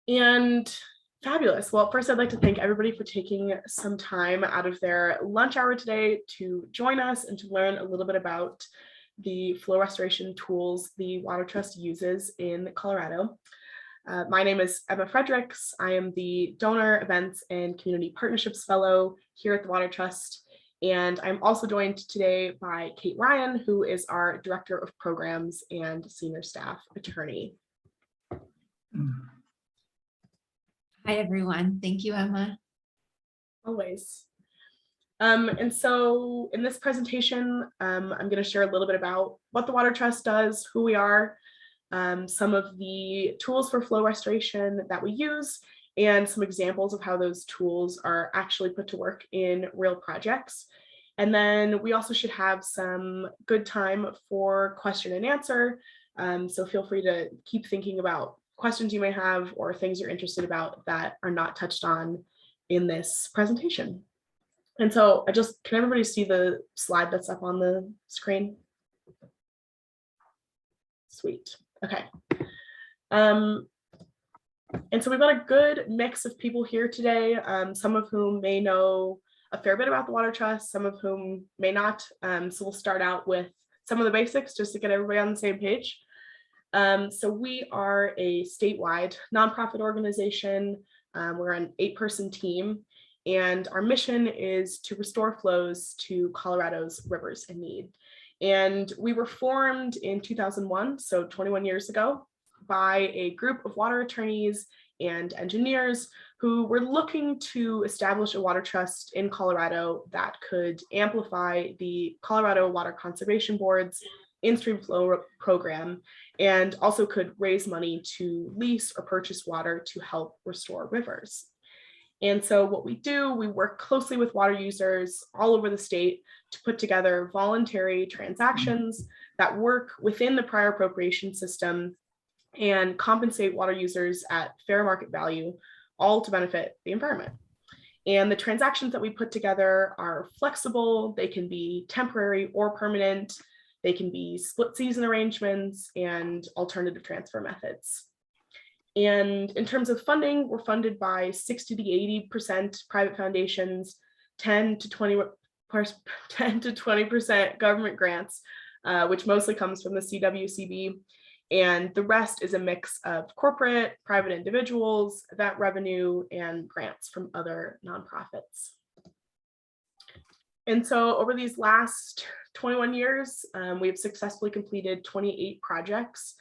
And fabulous. Well, first I'd like to thank everybody for taking some time out of their lunch hour today to join us and to learn a little bit about the flow restoration tools the Water Trust uses in Colorado. My name is Emma Fredericks. I am the Donor Events and Community Partnerships Fellow here at the Water Trust. And I'm also joined today by Kate Ryan, who is our Director of Programs and Senior Staff Attorney. Hi, everyone. Thank you, Emma. Always. And so in this presentation, I'm going to share a little bit about what the Water Trust does, who we are, some of the tools for flow restoration that we use, and some examples of how those tools are actually put to work in real projects. And then we also should have some good time for question and answer. So feel free to keep thinking about questions you may have or things you're interested about that are not touched on in this presentation. And so can everybody see the slide that's up on the screen? Sweet. Okay. And so we've got a good mix of people here today, some of whom may know a fair bit about the Water Trust, some of whom may not. So we'll start out with some of the basics just to get everybody on the same page. So we are a statewide nonprofit organization. We're an 8-person team, and our mission is to restore flows to Colorado's rivers in need. And we were formed in 2001, so 21 years ago, by a group of water attorneys and engineers who were looking to establish a water trust in Colorado that could amplify the Colorado Water Conservation Board's Instream flow program, and also could raise money to lease or purchase water to help restore rivers. And so what we do, we work closely with water users all over the state to put together voluntary transactions that work within the prior appropriation system and compensate water users at fair market value, all to benefit the environment. And the transactions that we put together are flexible. They can be temporary or permanent. They can be split season arrangements and alternative transfer methods. And in terms of funding, we're funded by 60 to 80% private foundations, 10 to 20% government grants, which mostly comes from the CWCB. And the rest is a mix of corporate, private individuals, event revenue, and grants from other nonprofits. And so over these last 21 years, we have successfully completed 28 projects,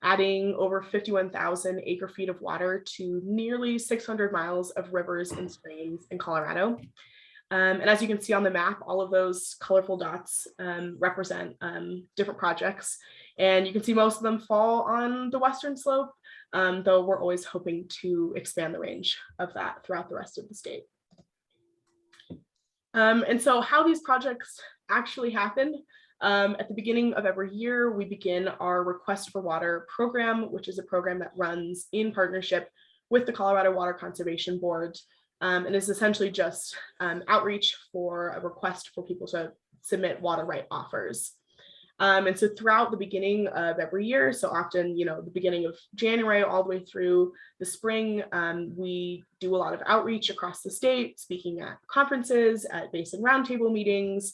adding over 51,000 acre feet of water to nearly 600 miles of rivers and streams in Colorado. And as you can see on the map, all of those colorful dots represent different projects. And you can see most of them fall on the western slope, though we're always hoping to expand the range of that throughout the rest of the state. And so how these projects actually happen, at the beginning of every year, we begin our Request for Water program, which is a program that runs in partnership with the Colorado Water Conservation Board, and is essentially just outreach for a request for people to submit water right offers. And so throughout the beginning of every year, so often, the beginning of January all the way through the spring, we do a lot of outreach across the state, speaking at conferences, at Basin roundtable meetings,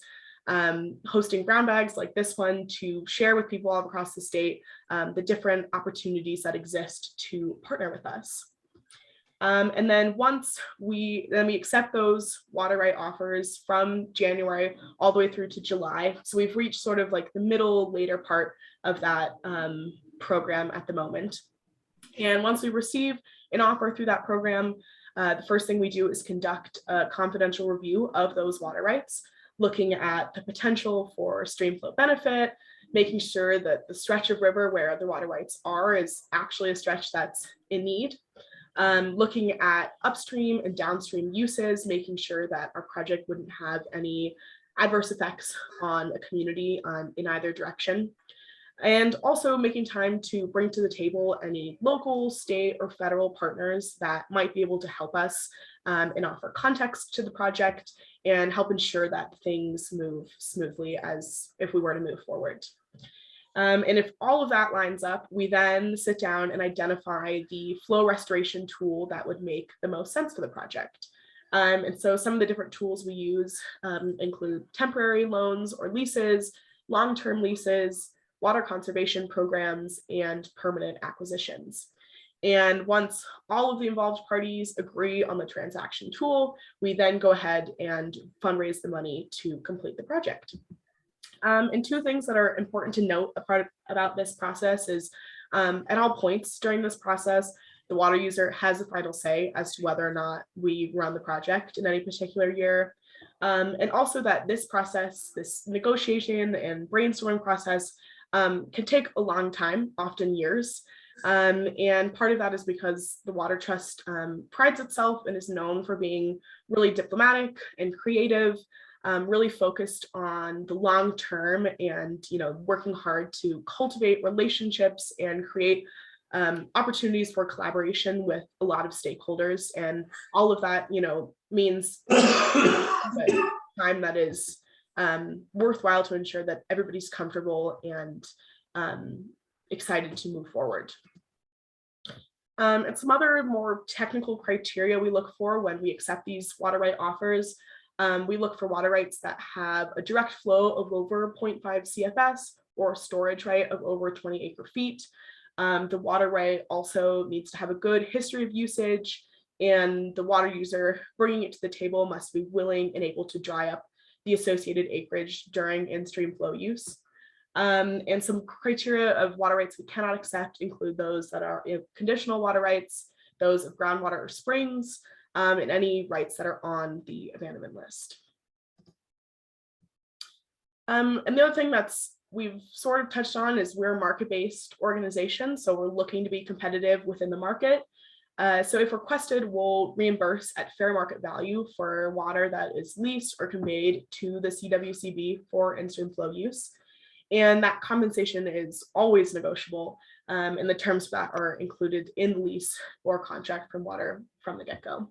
hosting brown bags like this one to share with people all across the state the different opportunities that exist to partner with us. And then once we accept those water right offers from January all the way through to July. So we've reached sort of like the later part of that program at the moment. And once we receive an offer through that program, the first thing we do is conduct a confidential review of those water rights, looking at the potential for stream flow benefit, making sure that the stretch of river where the water rights are is actually a stretch that's in need. Looking at upstream and downstream uses, making sure that our project wouldn't have any adverse effects on a community in either direction. And also making time to bring to the table any local, state, or federal partners that might be able to help us and offer context to the project and help ensure that things move smoothly as if we were to move forward. And if all of that lines up, we then sit down and identify the flow restoration tool that would make the most sense for the project. And so some of the different tools we use include temporary loans or leases, long-term leases, water conservation programs, and permanent acquisitions. And once all of the involved parties agree on the transaction tool, we then go ahead and fundraise the money to complete the project. And two things that are important to note about this process is at all points during this process, the water user has the final say as to whether or not we run the project in any particular year. And also that this process, this negotiation and brainstorming process can take a long time, often years. And part of that is because the Water Trust prides itself and is known for being really diplomatic and creative, really focused on the long term and, working hard to cultivate relationships and create opportunities for collaboration with a lot of stakeholders. And all of that, means time that is worthwhile to ensure that everybody's comfortable and excited to move forward. And some other more technical criteria we look for when we accept these water right offers. We look for water rights that have a direct flow of over 0.5 CFS or storage right of over 20 acre feet. The water right also needs to have a good history of usage, and the water user bringing it to the table must be willing and able to dry up the associated acreage during in-stream flow use. And some criteria of water rights we cannot accept include those that are conditional water rights, those of groundwater or springs, and any rights that are on the abandonment list. And the other thing we've sort of touched on is we're a market-based organization, so we're looking to be competitive within the market. So if requested, we'll reimburse at fair market value for water that is leased or conveyed to the CWCB for in-stream flow use. And that compensation is always negotiable, and the terms of that are included in the lease or contract from water from the get-go.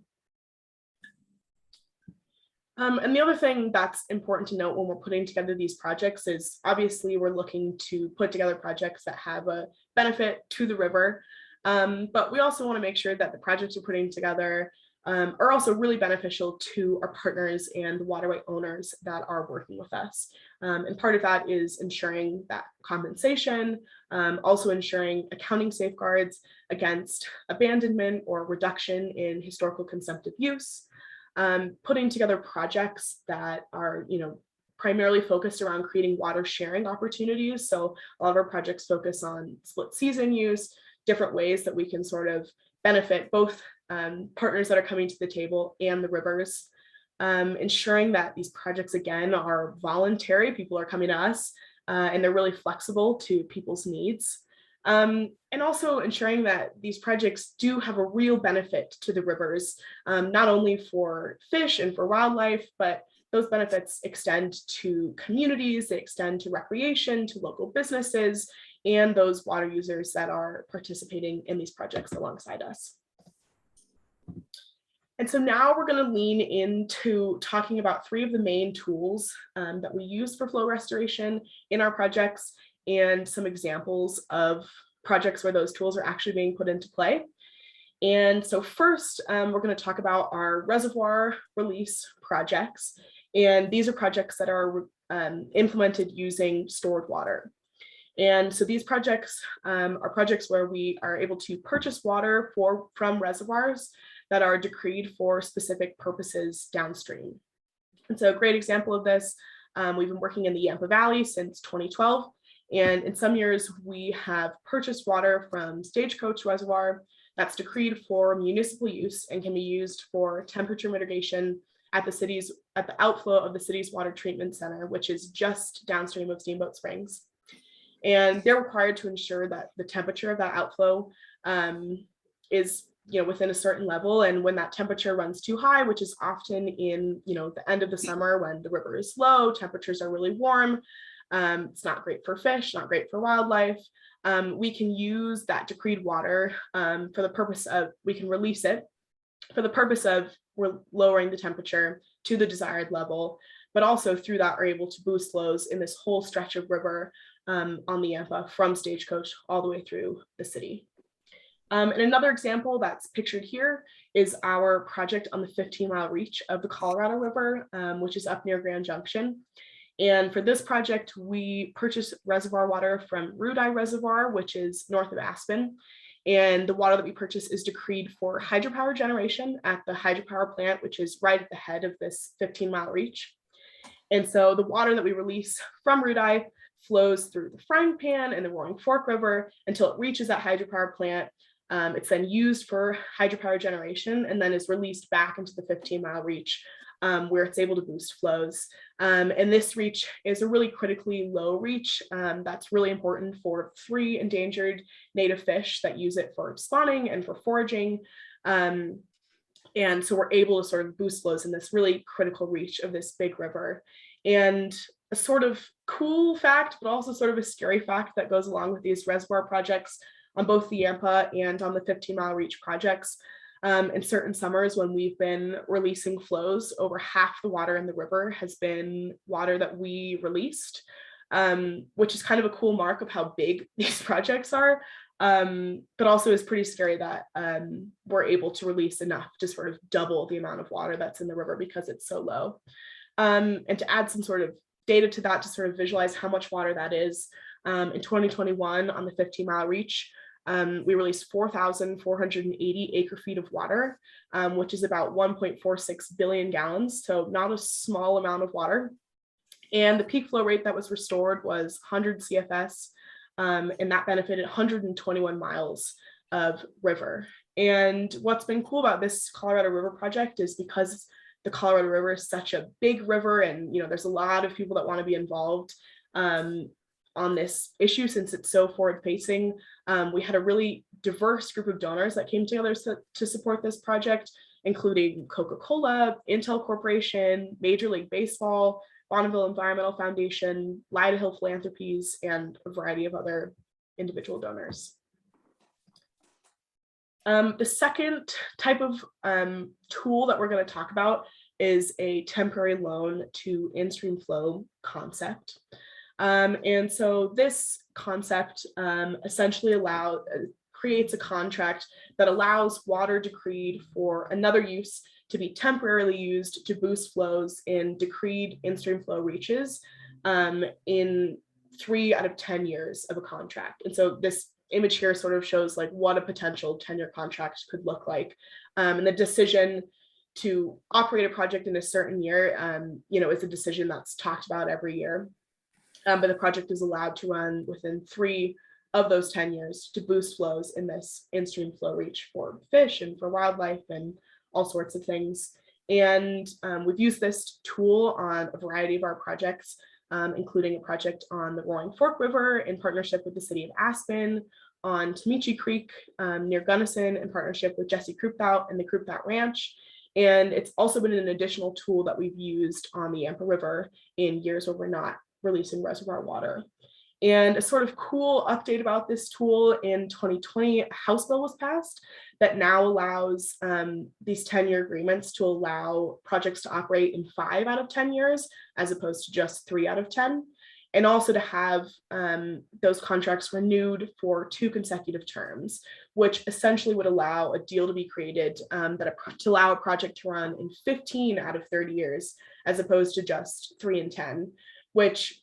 And the other thing that's important to note when we're putting together these projects is obviously we're looking to put together projects that have a benefit to the river, but we also want to make sure that the projects we're putting together are also really beneficial to our partners and the water right owners that are working with us. And part of that is ensuring that compensation, also ensuring accounting safeguards against abandonment or reduction in historical consumptive use, putting together projects that are, primarily focused around creating water sharing opportunities. So a lot of our projects focus on split season use, different ways that we can sort of benefit both partners that are coming to the table and the rivers, ensuring that these projects, again, are voluntary. People are coming to us and they're really flexible to people's needs. And also ensuring that these projects do have a real benefit to the rivers, not only for fish and for wildlife, but those benefits extend to communities, they extend to recreation, to local businesses, and those water users that are participating in these projects alongside us. And so now we're going to lean into talking about three of the main tools that we use for flow restoration in our projects, and some examples of projects where those tools are actually being put into play. And so first, we're going to talk about our reservoir release projects. And these are projects that are implemented using stored water. And so these projects are projects where we are able to purchase water from reservoirs that are decreed for specific purposes downstream. And so a great example of this, we've been working in the Yampa Valley since 2012. And in some years, we have purchased water from Stagecoach Reservoir that's decreed for municipal use and can be used for temperature mitigation at the outflow of the city's water treatment center, which is just downstream of Steamboat Springs. And they're required to ensure that the temperature of that outflow is within a certain level. And when that temperature runs too high, which is often in the end of the summer when the river is low, temperatures are really warm, it's not great for fish, not great for wildlife. We can use that decreed water for the purpose of, we can release it for the purpose of lowering the temperature to the desired level, but also through that are able to boost flows in this whole stretch of river on the Yampa from Stagecoach all the way through the city. And another example that's pictured here is our project on the 15-mile reach of the Colorado River, which is up near Grand Junction. And for this project, we purchased reservoir water from Rudai Reservoir, which is north of Aspen. And the water that we purchased is decreed for hydropower generation at the hydropower plant, which is right at the head of this 15-mile reach. And so the water that we release from Rudai flows through the Frying Pan and the Roaring Fork River until it reaches that hydropower plant. It's then used for hydropower generation and then is released back into the 15-mile reach, where it's able to boost flows. And this reach is a really critically low reach that's really important for 3 endangered native fish that use it for spawning and for foraging. And so we're able to sort of boost flows in this really critical reach of this big river. And a sort of cool fact, but also sort of a scary fact that goes along with these reservoir projects on both the Yampa and on the 15-mile reach projects. In certain summers when we've been releasing flows, over half the water in the river has been water that we released, which is kind of a cool mark of how big these projects are, but also is pretty scary that we're able to release enough to sort of double the amount of water that's in the river because it's so low. And to add some sort of data to that to sort of visualize how much water that is, in 2021 on the 15-mile reach, we released 4,480 acre feet of water, which is about 1.46 billion gallons. So not a small amount of water. And the peak flow rate that was restored was 100 CFS, and that benefited 121 miles of river. And what's been cool about this Colorado River project is because the Colorado River is such a big river, and there's a lot of people that want to be involved on this issue since it's so forward facing. We had a really diverse group of donors that came together to support this project, including Coca-Cola, Intel Corporation, Major League Baseball, Bonneville Environmental Foundation, Lyda Hill Philanthropies, and a variety of other individual donors. The second type of tool that we're going to talk about is a temporary loan to in-stream flow concept. And so this concept essentially creates a contract that allows water decreed for another use to be temporarily used to boost flows in decreed in-stream flow reaches in 3 out of 10 years of a contract. And so this image here sort of shows like what a potential 10-year contract could look like. And the decision to operate a project in a certain year, is a decision that's talked about every year. But the project is allowed to run within 3 of those 10 years to boost flows in this in-stream flow reach for fish and for wildlife and all sorts of things. And we've used this tool on a variety of our projects, including a project on the Roaring Fork River in partnership with the city of Aspen, on Tamichi Creek near Gunnison in partnership with Jesse Kruptout and the Kruptout Ranch. And it's also been an additional tool that we've used on the Yampa River in years where we're not releasing reservoir water. And a sort of cool update about this tool: in 2020, a House bill was passed that now allows these 10-year agreements to allow projects to operate in 5 out of 10 years, as opposed to just 3 out of 10. And also to have those contracts renewed for 2 consecutive terms, which essentially would allow a deal to be created to allow a project to run in 15 out of 30 years, as opposed to just 3 and 10, which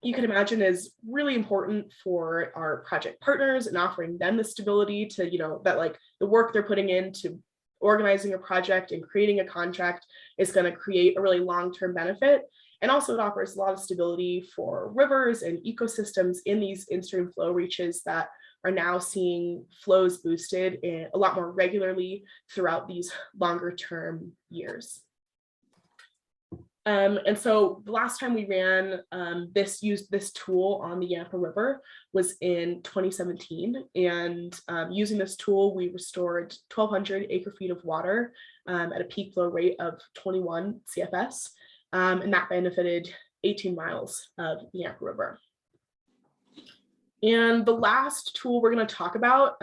you can imagine is really important for our project partners and offering them the stability to, that like the work they're putting into organizing a project and creating a contract is going to create a really long-term benefit. And also it offers a lot of stability for rivers and ecosystems in these in-stream flow reaches that are now seeing flows boosted a lot more regularly throughout these longer term years. And so the last time we ran used this tool on the Yampa River was in 2017. And using this tool, we restored 1,200 acre feet of water at a peak flow rate of 21 CFS. And that benefited 18 miles of the Yampa River. And the last tool we're going to talk about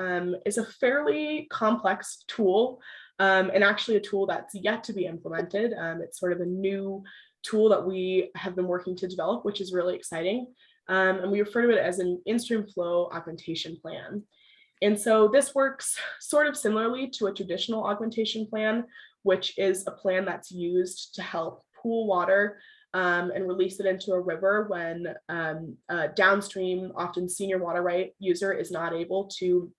is a fairly complex tool, and actually a tool that's yet to be implemented. It's sort of a new tool that we have been working to develop, which is really exciting. And we refer to it as an in-stream flow augmentation plan. And so this works sort of similarly to a traditional augmentation plan, which is a plan that's used to help pool water and release it into a river when a downstream, often senior water right user is not able to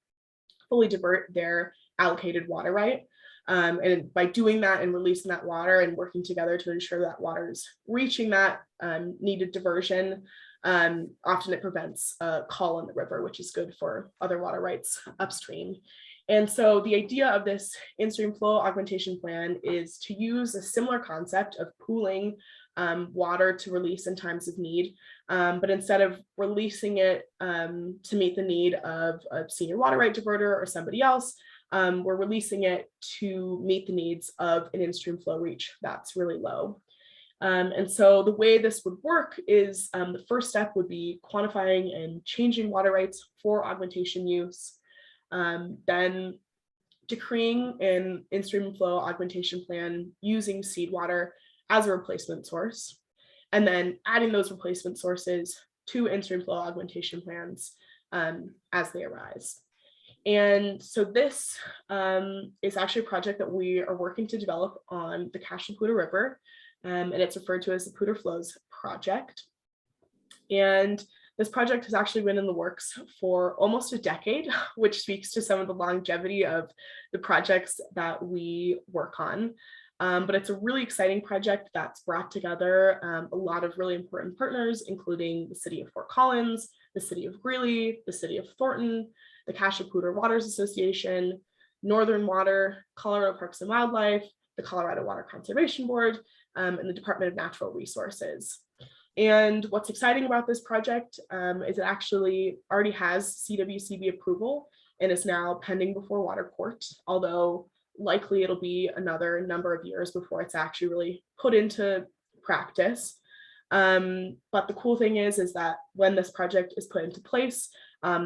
fully divert their allocated water right. And by doing that and releasing that water and working together to ensure that water is reaching that needed diversion, often it prevents a call in the river, which is good for other water rights upstream. And so the idea of this in-stream flow augmentation plan is to use a similar concept of pooling water to release in times of need, but instead of releasing it to meet the need of a senior water right diverter or somebody else, we're releasing it to meet the needs of an in-stream flow reach that's really low. And so the way this would work is the first step would be quantifying and changing water rights for augmentation use, then decreeing an in-stream flow augmentation plan using seed water as a replacement source, and then adding those replacement sources to in-stream flow augmentation plans as they arise. And so this is actually a project that we are working to develop on the Pooter River, and it's referred to as the Pooter Flows Project. And this project has actually been in the works for almost a decade, which speaks to some of the longevity of the projects that we work on. But it's a really exciting project that's brought together a lot of really important partners, including the City of Fort Collins, the City of Greeley, the City of Thornton, the Pooter Waters Association, Northern Water, Colorado Parks and Wildlife, the Colorado Water Conservation Board, and the Department of Natural Resources. And what's exciting about this project is it actually already has CWCB approval and is now pending before Water Court, although likely it'll be another number of years before it's actually really put into practice. But the cool thing is that when this project is put into place,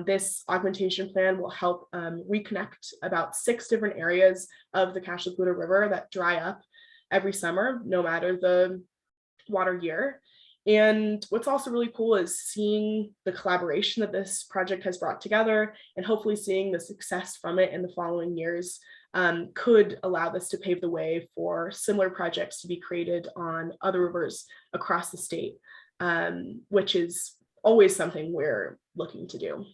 this augmentation plan will help reconnect about 6 different areas of the Pooter River that dry up every summer, no matter the water year. And what's also really cool is seeing the collaboration that this project has brought together, and hopefully seeing the success from it in the following years could allow this to pave the way for similar projects to be created on other rivers across the state, which is always something we're looking to do.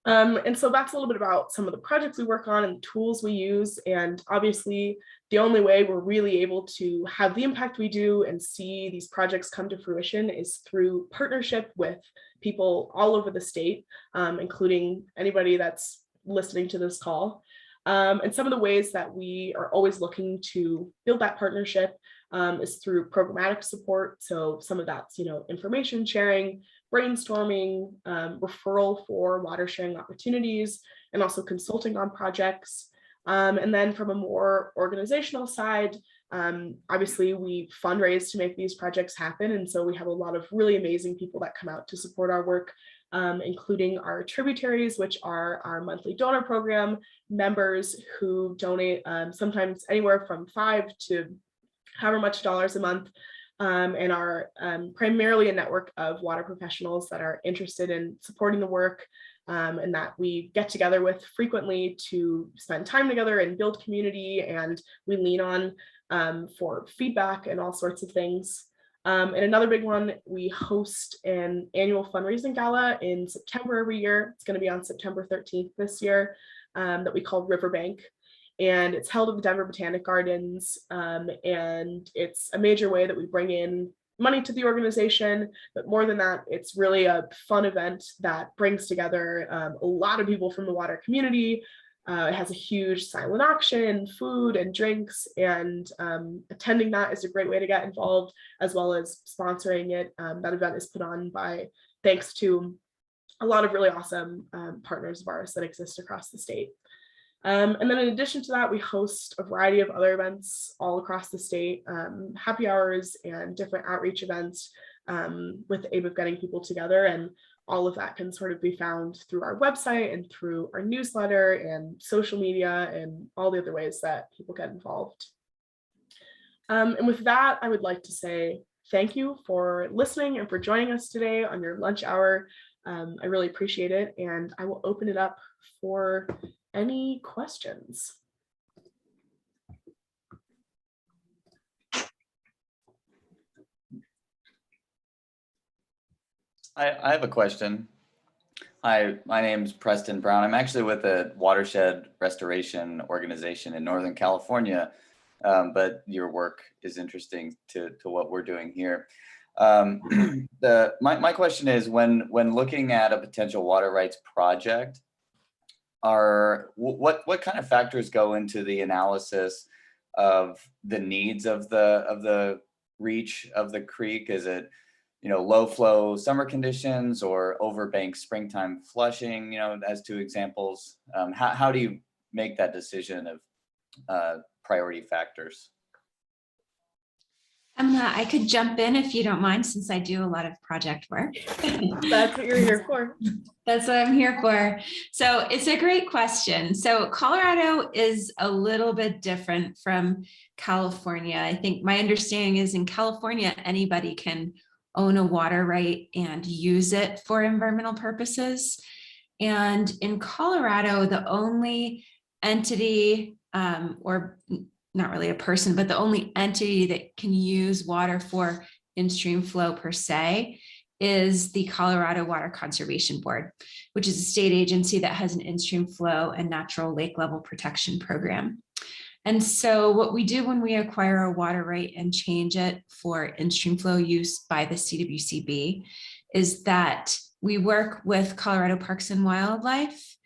And so that's a little bit about some of the projects we work on and the tools we use. And obviously, the only way we're really able to have the impact we do and see these projects come to fruition is through partnership with people all over the state, including anybody that's listening to this call. And some of the ways that we are always looking to build that partnership is through programmatic support. So some of that's, information sharing, brainstorming, referral for water sharing opportunities, and also consulting on projects. And then from a more organizational side, obviously we fundraise to make these projects happen. And so we have a lot of really amazing people that come out to support our work, including our tributaries, which are our monthly donor program members who donate sometimes anywhere from $5 to however much dollars a month, and are primarily a network of water professionals that are interested in supporting the work, and that we get together with frequently to spend time together and build community, and we lean on for feedback and all sorts of things. And another big one, we host an annual fundraising gala in September every year. It's going to be on September 13th this year, that we call Riverbank. And it's held at the Denver Botanic Gardens, and it's a major way that we bring in money to the organization. But more than that, it's really a fun event that brings together a lot of people from the water community. It has a huge silent auction, food and drinks, and attending that is a great way to get involved, as well as sponsoring it. That event is put on by, thanks to a lot of really awesome partners of ours that exist across the state. And then in addition to that, we host a variety of other events all across the state, happy hours and different outreach events with the aim of getting people together. And all of that can sort of be found through our website and through our newsletter and social media and all the other ways that people get involved. And with that, I would like to say thank you for listening and for joining us today on your lunch hour. I really appreciate it, and I will open it up for any questions. I have a question. Hi, my name is Preston Brown. I'm actually with a watershed restoration organization in Northern California, but your work is interesting to what we're doing here. My question is, when looking at a potential water rights project, what kind of factors go into the analysis of the needs of the reach of the creek? Is it, low flow summer conditions or overbank springtime flushing, as two examples? How do you make that decision of priority factors? I could jump in if you don't mind, since I do a lot of project work. That's what you're here for. That's what I'm here for. So it's a great question. So Colorado is a little bit different from California. I think my understanding is in California, anybody can own a water right and use it for environmental purposes. And in Colorado, the only entity, or not really a person, but the only entity that can use water for in-stream flow per se is the Colorado Water Conservation Board, which is a state agency that has an in-stream flow and natural lake level protection program. And so what we do when we acquire a water right and change it for in-stream flow use by the CWCB is that we work with Colorado Parks and Wildlife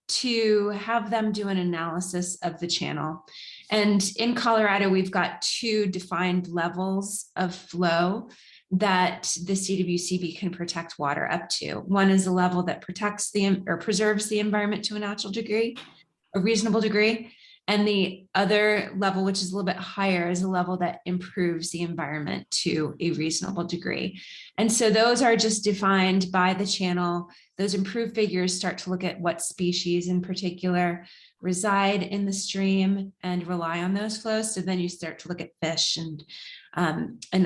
to have them do an analysis of the channel. And in Colorado, we've got two defined levels of flow that the CWCB can protect water up to. One is a level that protects or preserves the environment to a natural degree, a reasonable degree. And the other level, which is a little bit higher, is a level that improves the environment to a reasonable degree. And so those are just defined by the channel. Those improved figures start to look at what species in particular reside in the stream and rely on those flows. So then you start to look at fish and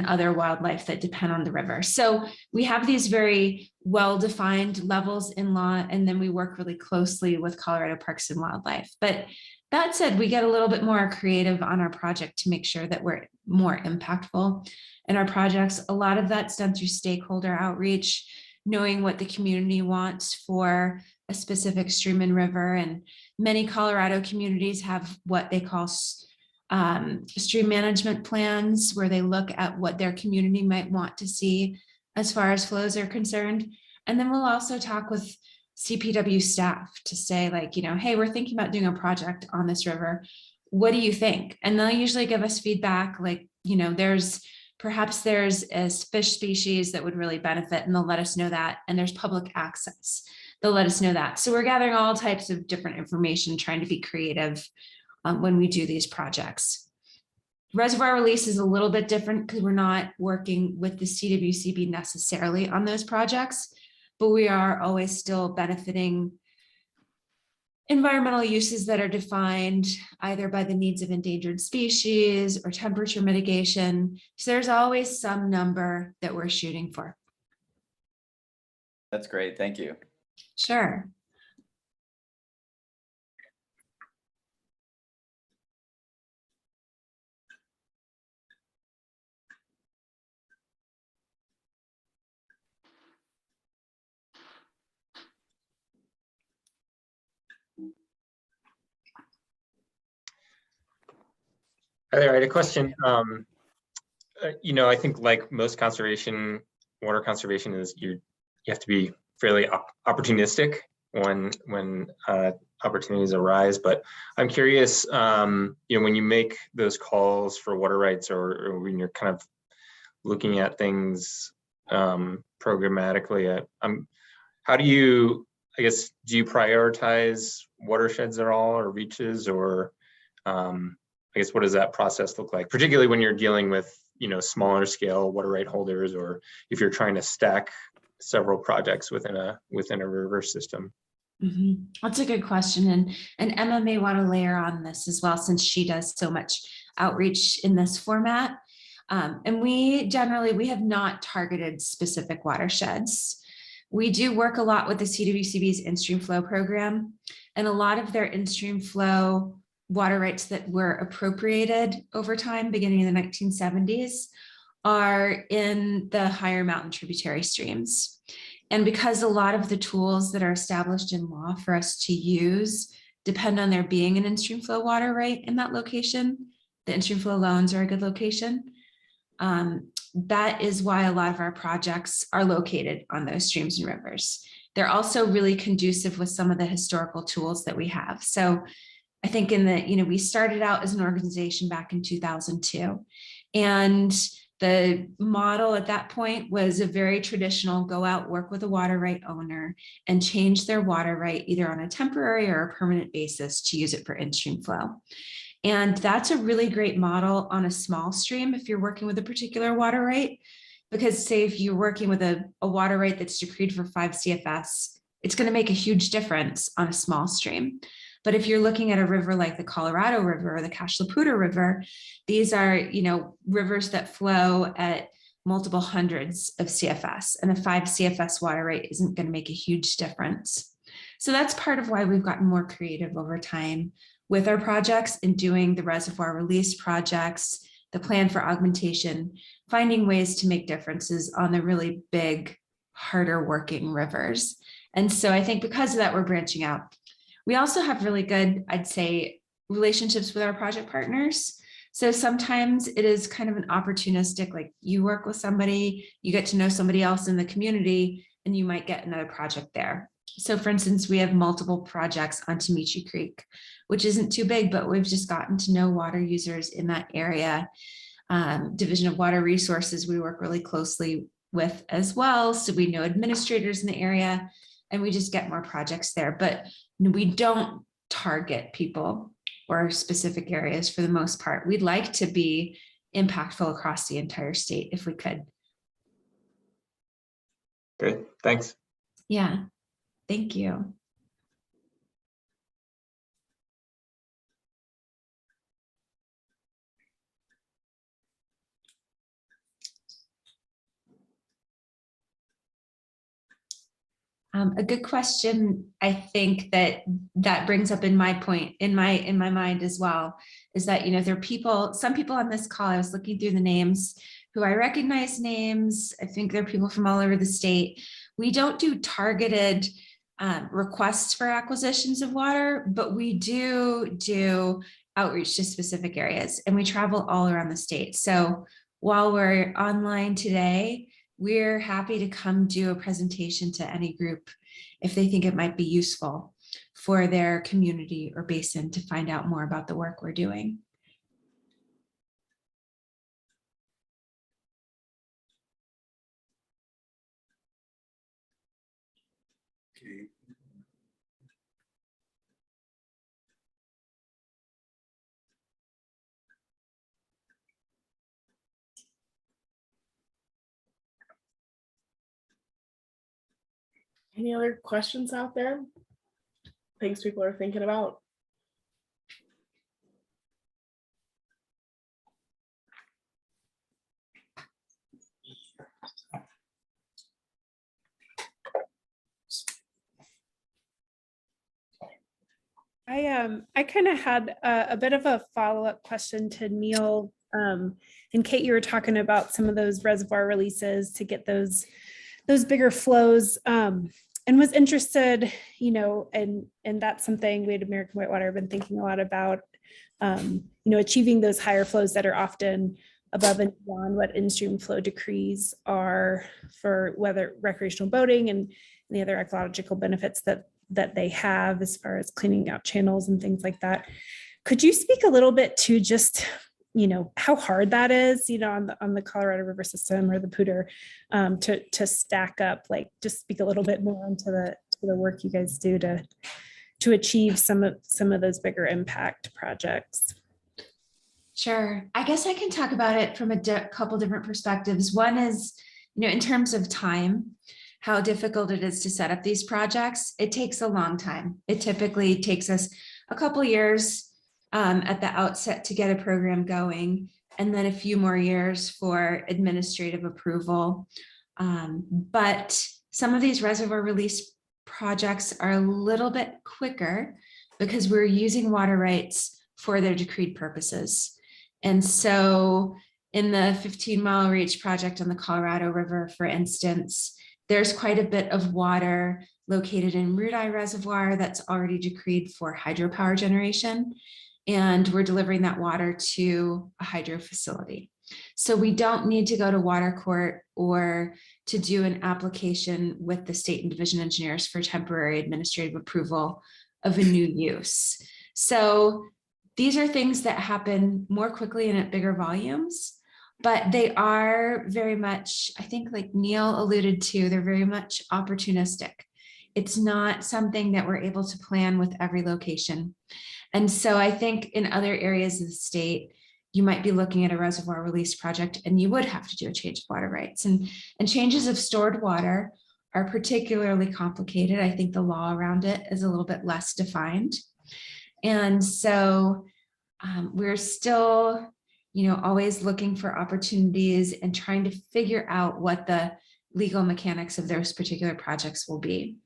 other wildlife that depend on the river. So we have these very well-defined levels in law, and then we work really closely with Colorado Parks and Wildlife. But that said, we get a little bit more creative on our project to make sure that we're more impactful in our projects. A lot of that's done through stakeholder outreach, knowing what the community wants for a specific stream and river. And many Colorado communities have what they call stream management plans, where they look at what their community might want to see as far as flows are concerned. And then we'll also talk with CPW staff to say, like, hey, we're thinking about doing a project on this river. What do you think? And they'll usually give us feedback like, perhaps there's a fish species that would really benefit, and they'll let us know that. And there's public access. They'll let us know that. So we're gathering all types of different information, trying to be creative when we do these projects. Reservoir Release is a little bit different because we're not working with the CWCB necessarily on those projects, but we are always still benefiting environmental uses that are defined either by the needs of endangered species or temperature mitigation. So there's always some number that we're shooting for. That's great. Thank you. Sure. Hi there, I had a question. I think like most conservation, water conservation is you have to be fairly opportunistic when opportunities arise. But I'm curious, when you make those calls for water rights, or when you're kind of looking at things programmatically, how do you, do you prioritize watersheds at all, or reaches, or what does that process look like, particularly when you're dealing with, smaller scale water right holders, or if you're trying to stack several projects within a river system? Mm-hmm. That's a good question. And Emma may want to layer on this as well, since she does so much outreach in this format. And we have not targeted specific watersheds. We do work a lot with the CWCB's Instream flow program, and a lot of their Instream flow water rights that were appropriated over time, beginning in the 1970s, are in the higher mountain tributary streams. And because a lot of the tools that are established in law for us to use depend on there being an in-stream flow water right in that location, the in-stream flow loans are a good location. That is why a lot of our projects are located on those streams and rivers. They're also really conducive with some of the historical tools that we have. So I think we started out as an organization back in 2002, and the model at that point was a very traditional go out, work with a water right owner and change their water right either on a temporary or a permanent basis to use it for in-stream flow. And that's a really great model on a small stream if you're working with a particular water right, because say if you're working with a water right that's decreed for 5 CFS, it's going to make a huge difference on a small stream. But if you're looking at a river like the Colorado River or the Pooter River, these are, rivers that flow at multiple hundreds of CFS, and a 5 CFS water right isn't going to make a huge difference. So that's part of why we've gotten more creative over time with our projects and doing the reservoir release projects, the plan for augmentation, finding ways to make differences on the really big, harder working rivers. And so I think because of that, we're branching out. We also have really good, I'd say, relationships with our project partners. So sometimes it is kind of an opportunistic, like you work with somebody, you get to know somebody else in the community, and you might get another project there. So for instance, we have multiple projects on Tamichi Creek, which isn't too big, but we've just gotten to know water users in that area. Division of Water Resources, we work really closely with as well. So we know administrators in the area, and we just get more projects there. But we don't target people or specific areas for the most part. We'd like to be impactful across the entire state if we could. Great, thanks. Yeah, thank you. A good question. I think that brings up in my mind as well, is that, there are some people on this call, I was looking through the names who I recognize names. I think there are people from all over the state. We don't do targeted requests for acquisitions of water, but we do outreach to specific areas, and we travel all around the state. So while we're online today, we're happy to come do a presentation to any group if they think it might be useful for their community or basin to find out more about the work we're doing. Okay. Any other questions out there? Things people are thinking about? I kind of had a bit of a follow-up question to Neil. And Kate, you were talking about some of those reservoir releases to get those bigger flows, and was interested, and that's something we at American Whitewater have been thinking a lot about, achieving those higher flows that are often above and beyond what in-stream flow decrees are for whether recreational boating and the other ecological benefits that they have as far as cleaning out channels and things like that. Could you speak a little bit to just, how hard that is, on the Colorado River system or the Pooter, to stack up, like just speak a little bit more into the work you guys do to achieve some of those bigger impact projects? Sure. I guess I can talk about it from a couple different perspectives. One is, in terms of time, how difficult it is to set up these projects. It takes a long time. It typically takes us a couple years at the outset to get a program going, and then a few more years for administrative approval. But some of these reservoir release projects are a little bit quicker because we're using water rights for their decreed purposes. And so in the 15-mile reach project on the Colorado River, for instance, there's quite a bit of water located in Rudai Reservoir that's already decreed for hydropower generation. And we're delivering that water to a hydro facility. So we don't need to go to water court or to do an application with the state and division engineers for temporary administrative approval of a new use. So these are things that happen more quickly and at bigger volumes, but they are very much, I think like Neil alluded to, they're very much opportunistic. It's not something that we're able to plan with every location. And so I think in other areas of the state, you might be looking at a reservoir release project and you would have to do a change of water rights. And changes of stored water are particularly complicated. I think the law around it is a little bit less defined. And so we're still, always looking for opportunities and trying to figure out what the legal mechanics of those particular projects will be.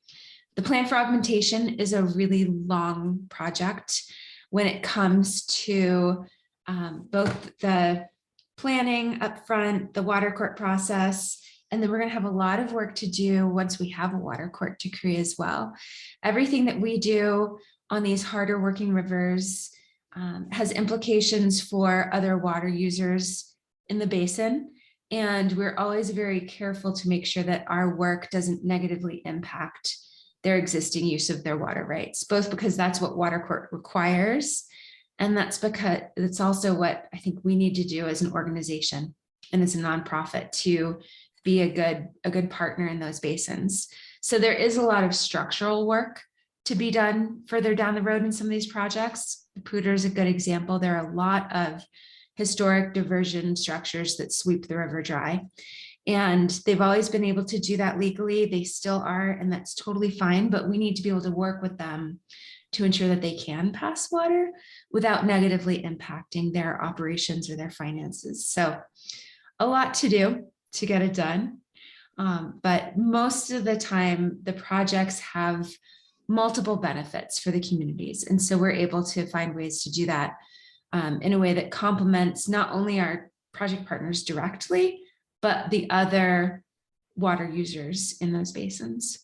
The plan for augmentation is a really long project when it comes to both the planning upfront, the water court process, and then we're going to have a lot of work to do once we have a water court decree as well. Everything that we do on these harder working rivers has implications for other water users in the basin. And we're always very careful to make sure that our work doesn't negatively impact their existing use of their water rights, both because that's what water court requires, and that's because it's also what I think we need to do as an organization and as a nonprofit to be a good partner in those basins. So there is a lot of structural work to be done further down the road in some of these projects. Pooter is a good example. There are a lot of historic diversion structures that sweep the river dry. And they've always been able to do that legally. They still are, and that's totally fine, but we need to be able to work with them to ensure that they can pass water without negatively impacting their operations or their finances. So a lot to do to get it done. But most of the time, the projects have multiple benefits for the communities. And so we're able to find ways to do that in a way that complements not only our project partners directly, but the other water users in those basins.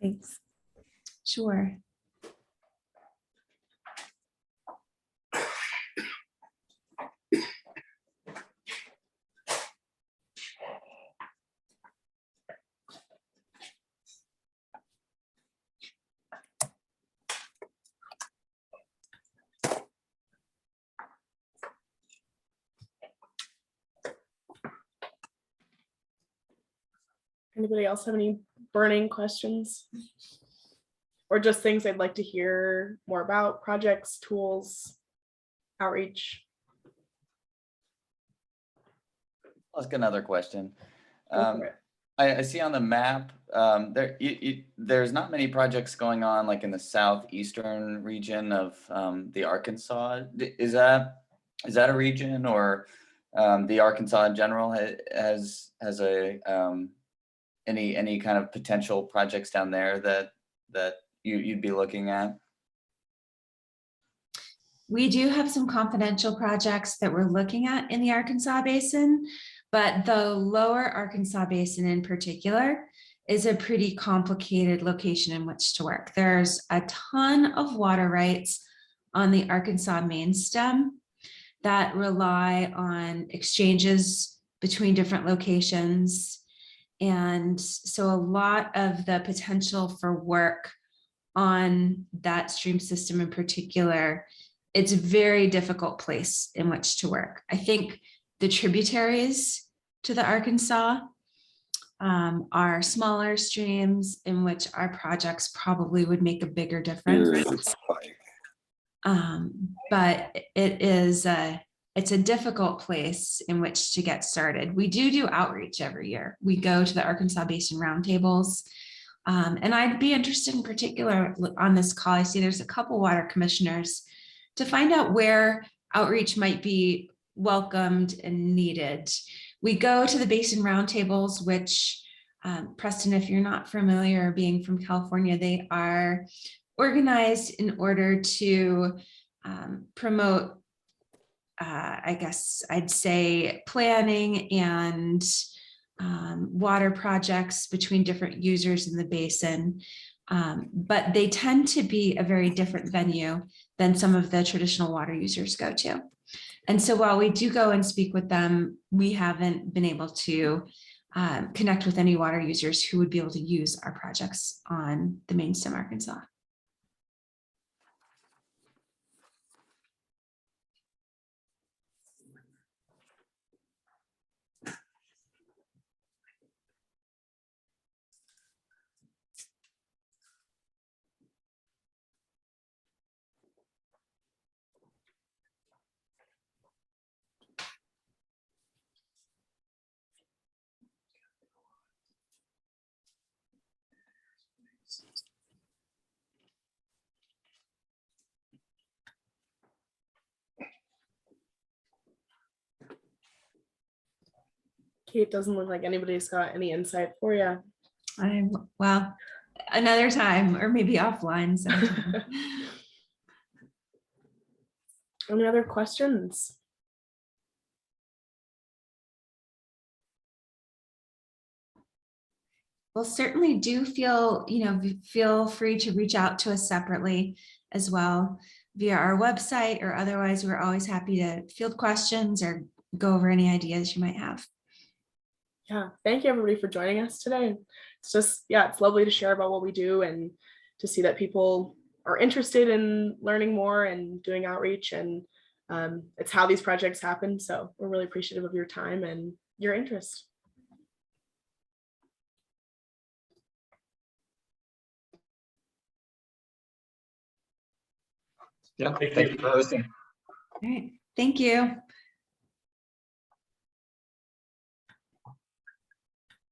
Thanks. Sure. Anybody else have any burning questions? Or just things they'd like to hear more about, projects, tools, outreach? I'll ask another question. Go for it. I see on the map, there's not many projects going on like in the southeastern region of the Arkansas. Is that a region, or the Arkansas in general has a any kind of potential projects down there that you'd be looking at? We do have some confidential projects that we're looking at in the Arkansas Basin, but the lower Arkansas Basin in particular is a pretty complicated location in which to work. There's a ton of water rights on the Arkansas main stem that rely on exchanges between different locations. And so a lot of the potential for work on that stream system in particular, it's a very difficult place in which to work. I think the tributaries to the Arkansas are smaller streams in which our projects probably would make a bigger difference. But it's a difficult place in which to get started. We do outreach every year. We go to the Arkansas Basin roundtables. And I'd be interested in particular on this call. I see there's a couple water commissioners to find out where outreach might be welcomed and needed. We go to the Basin roundtables, which Preston, if you're not familiar, being from California, they are organized in order to promote, I guess I'd say, planning and water projects between different users in the basin. But they tend to be a very different venue than some of the traditional water users go to. And so while we do go and speak with them, we haven't been able to connect with any water users who would be able to use our projects on the main stem Arkansas. Kate, doesn't look like anybody's got any insight for you. Well, another time, or maybe offline sometime. Any other questions? Well, certainly do feel free to reach out to us separately as well via our website, or otherwise we're always happy to field questions or go over any ideas you might have. Yeah, thank you everybody for joining us today. It's just, yeah, it's lovely to share about what we do and to see that people are interested in learning more and doing outreach, and it's how these projects happen. So we're really appreciative of your time and your interest. Yeah, thank you for hosting. All right, thank you.